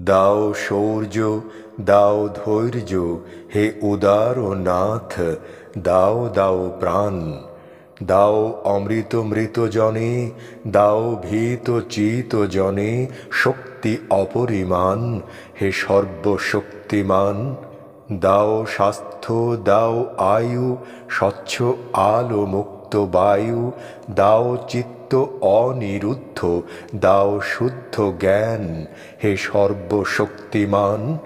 দাও শৌর্য, দাও ধৈর্য, হে উদার নাথ, দাও দাও প্রাণ। দাও অমৃত মৃত জনে, দাও ভীত চিত জনে শক্তি অপরিমাণ, হে সর্বশক্তিমান। দাও স্বাস্থ্য, দাও আয়ু, স্বচ্ছ আলো মুক্ত বায়ু, দাও চিত্ত অনিরুদ্ধ, দাও শুদ্ধ জ্ঞান, হে সর্বশক্তিমান।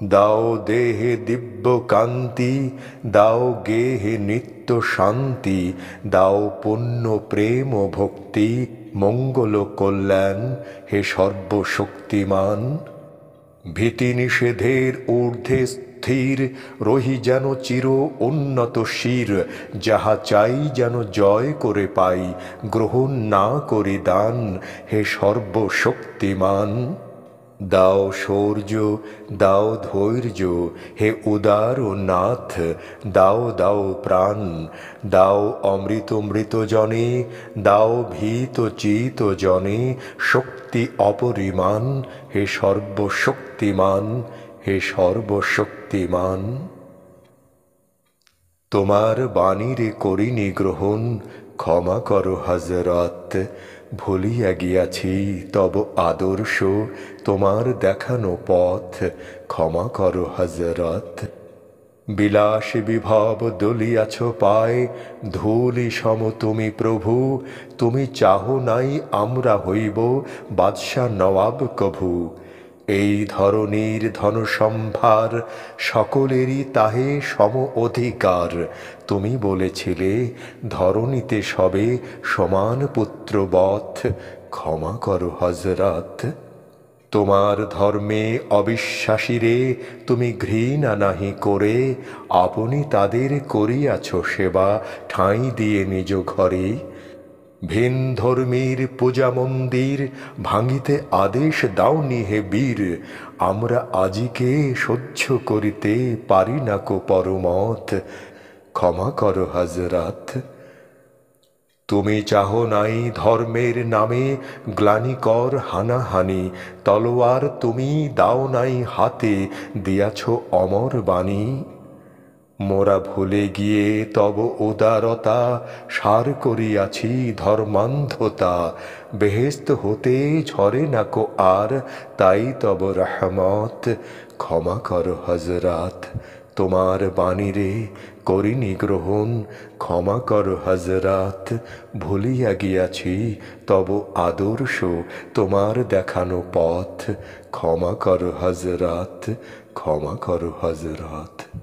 দাও দেহে দিব্য কান্তি, দাও গেহে নিত্য শান্তি, দাও পুণ্য প্রেম ভক্তি, মঙ্গল কল্যাণ, হে সর্বশক্তিমান। ভীতি নিষেধের ঊর্ধ্বে স্থির রহি যেন চির উন্নত শির, যাহা চাই যেন জয় করে পাই, গ্রহণ না করি দান, হে সর্বশক্তিমান। দাও শৌর্য, দাও ধৈর্য, হে উদার নাথ, দাও দাও প্রাণ। দাও অমৃত মৃত জনে, দাও ভীত চিত জনে শক্তি অপরিমাণ, হে সর্বশক্তিমান, হে সর্বশক্তিমান। তোমার বাণীরে করিনি গ্রহণ, ক্ষমা করো হযরত। ভুলিয়া গিয়াছি তব আদর্শ, তোমার দেখানো পথ, ক্ষমা করো হযরত। বিলাস বিভব দলিয়াছ পায়, ধূলি সম তুমি প্রভু। তুমি চাহ নাই আমরা হইব বাদশা নওয়াব কভু। এই ধরনীর ধনসম্ভার সকলেরই তাহে সম অধিকার। তুমি বলেছিলে ধরণীতে সবে সমান পুত্রবৎ, ক্ষমা করো হযরত। তোমার ধর্মে অবিশ্বাসীরে তুমি ঘৃণা নাহি করে, আপনি তাদের করিয়াছ সেবা ঠাঁই দিয়ে নিজ ঘরে। ভিন ধর্মীর পূজা মন্দির ভাঙিতে আদেশ দাওনি হে বীর, আমরা আজিকে সহ্য করিতে পারি না কো পরমত, ক্ষমা করো হযরত। তুমি চাহ নাই ধর্মের নামে গ্লানিকর হানাহানি, তলোয়ার তুমি দাও নাই হাতে, দিয়াছ অমর বাণী। মোরা ভুলে গিয়ে তব উদারতা, সার করিয়াছি ধর্মান্ধতা। বেহেশত হতে ঝরে না কো আর, তাই তব রহমত, ক্ষমা করো হযরত। তোমার বাণীরে করিনি গ্রহণ, ক্ষমা করো হযরত। ভুলিয়া গিয়াছি তব আদর্শ, তোমার দেখানো পথ, ক্ষমা করো হযরত, ক্ষমা করো হযরত।